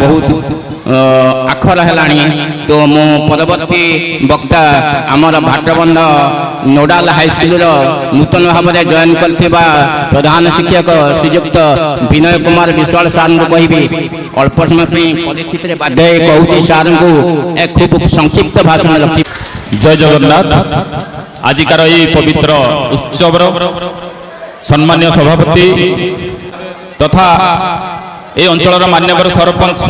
बहुत आखर है। तो मो परवर्ती वक्ता आमर भाटबंध नोडाल हाईस्कल नूतन भाव में जॉइन कर प्रधान शिक्षक श्रीजुक्त विनय कुमार विश्वाल सार को कहि अल्प समय परिस्थिति बाध्य कहूँ सार को खूब संक्षिप्त भाषण रखी। जय जगन्नाथ। आजिकार ये पवित्र उत्सव सम्मान्य सभापति तथा ये अंचल मान्यवर सरपंच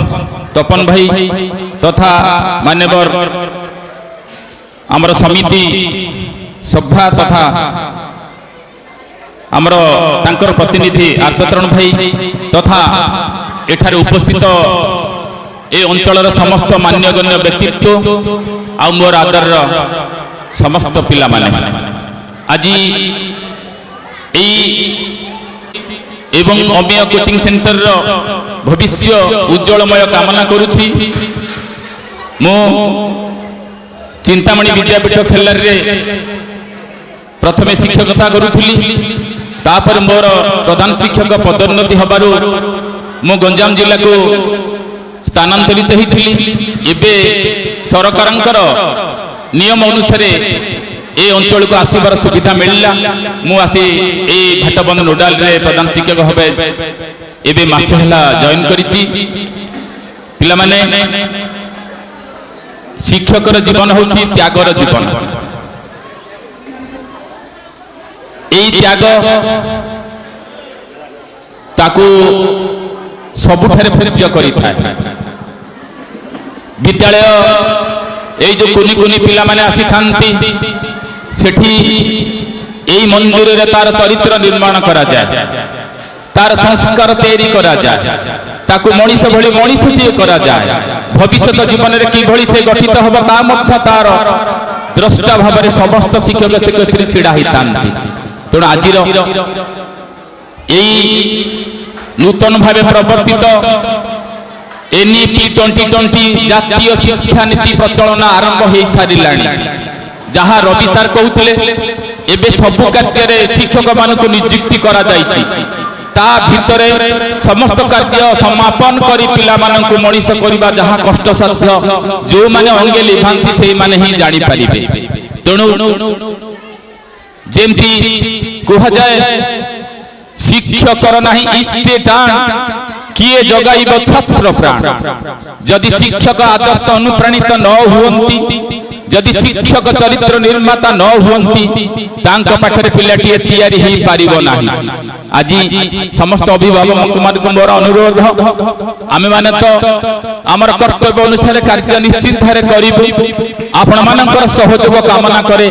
तपन भाई तथा मान्यवर आमर समिति सभा तथा आमर तांकर प्रतिनिधि आर्ततरण भाई तथा एठारे उपस्थित ए अंचल समस्त मान्यगण्य व्यक्तित्व आ मोर आदर समस्त पिला माने आज एवं अमेय कोचिंग सेंटर भविष्य उज्जवलमय कामना करुछि। मो चिंतामणि विद्यापीठ खेलार रे प्रथमे शिक्षकता करुथुली तापर मोर प्रधान शिक्षक पदोन्नति हबारु मो गंजाम जिला को स्थानांतरित होइथिली। एबे सरकारंकर नियम अनुसार ए अंचल को आसबार सुविधा मिलला। मु आसी ए भाटबंध नोडाल रे प्रधान शिक्षक हबे एबे मासे हला जॉइन करिछि। पिला माने शिक्षकर जीवन होछि त्यागर जीवन। ए त्याग ताकू सबुठारे पूज्य करिथाय। विद्यालय ए जो कुनी कुनी पिला माने आसी थांती सेठी एई मंदिर रे तार चरित्र निर्माण करा जाय, तार संस्कार तैयारी करा जाय, ताकू मनीष भली मनीष टी करा जाय। भविष्य जीवन रे कि भली से गठित होबा ता मध्य तार द्रष्टा भाव रे समस्त शिक्षक शिक्षयित्री छिड़ा ही थांती। तेणु आज एई नूतन भावे प्रवर्तित एनईपी 2020 जातीय शिक्षा नीति प्रचलन आरंभ हो सारिलानी। जहाँ रवि सार कहते एबे सबु कार्य शिक्षक मान नियुक्ति करा जायछि। ता भितरे समस्त कार्य समापन करी पिला मानकु मनीष करिबा जहाँ कष्टसाध्य जो माने अंगे लिभांती से माने ही जानि परिबे। तेणु जेमती कह जाए शिक्षकर नहीं इष्टेटाण किए जगाइब छात्र प्राण। जदि शिक्षक आदर्श अनुप्राणित न हुवंती, जदि शिक्षक चरित्र निर्माता न हुवंती तांको पाखरे पिलाटिए तैयारी हेई पारिबो नाही। आज समस्त अभिभावक को मोर अनुरोध आमे माने तो आमर कर्तव्य अनुसार कार्य निश्चित भारे करिबु। आपण मानकर सहयोग कामना करे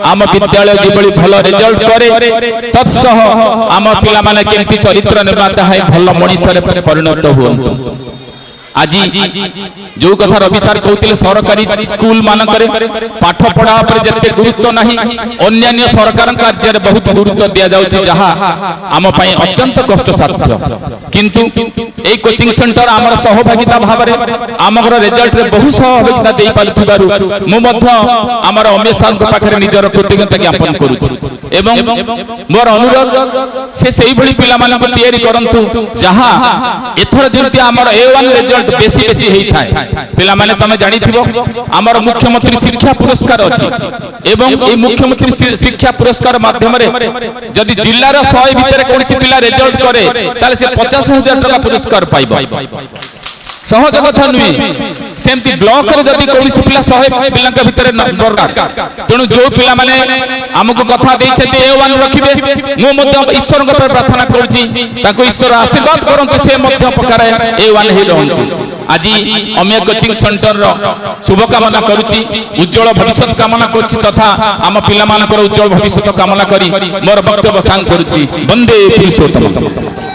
आम विद्यालय जेबळी भल रिजल्ट करे तत्सह आम पिला माने केमती चरित्र निर्माता है भल मनीष रे परिणत हुवंतु। आज जो कथा रवि सार कहते सरकारी स्कूल मानक पाठ पढ़ा पर जते गुरुत्व नहीं, अन्य सरकार कार्य बहुत गुरुत्व दि जाउछि जहाँ आम पई अत्यंत कष्टसाध्य। किंतु ए कोचिंग सेंटर आमर सहभागिता भाव में आमर रिजल्ट रे बहु सहभागिता दे पालुथिबारु मु मध्य आमर अमेय सार पाखरे निजर कृतज्ञता ज्ञापन करूछि। एवं मोर अनुरोध से सेही भली पिला मानक तैयारी करंतु जहाँ एथर जेमति आमर A1 रिजल्ट बेसी बेसी हेई थाए। पिला माने तमे जानि थिबो आमर मुख्यमंत्री शिक्षा पुरस्कार अछि एवं ए मुख्यमंत्री शिक्षा पुरस्कार माध्यम रे जदि जिल्ला रो 100 भितर कोनछि पिला रिजल्ट करे ताले से 50,000 टका पुरस्कार पाइबो। सहज कथा नुहे। सेमती ब्लॉक रे जदि कोनछि पिला 100 पिला के भितर नंबर तेणु जो पिला माने हमको कथा देछथि A1 रखिबे मो मध्य ईश्वर को प्रार्थना करूछि ताको ईश्वर आशीर्वाद करंतु से मध्य प्रकार A1 हे रहंतु। आज अमेय कोचिंग सेंटर रो शुभ कामना करूछि, उज्जवल भविष्य कामना करूछि तथा आम पिला मानकर उज्जवल भविष्य कामना करी मोर वक्तव्य सांग करूछि। वंदे पुरुषोत्तम।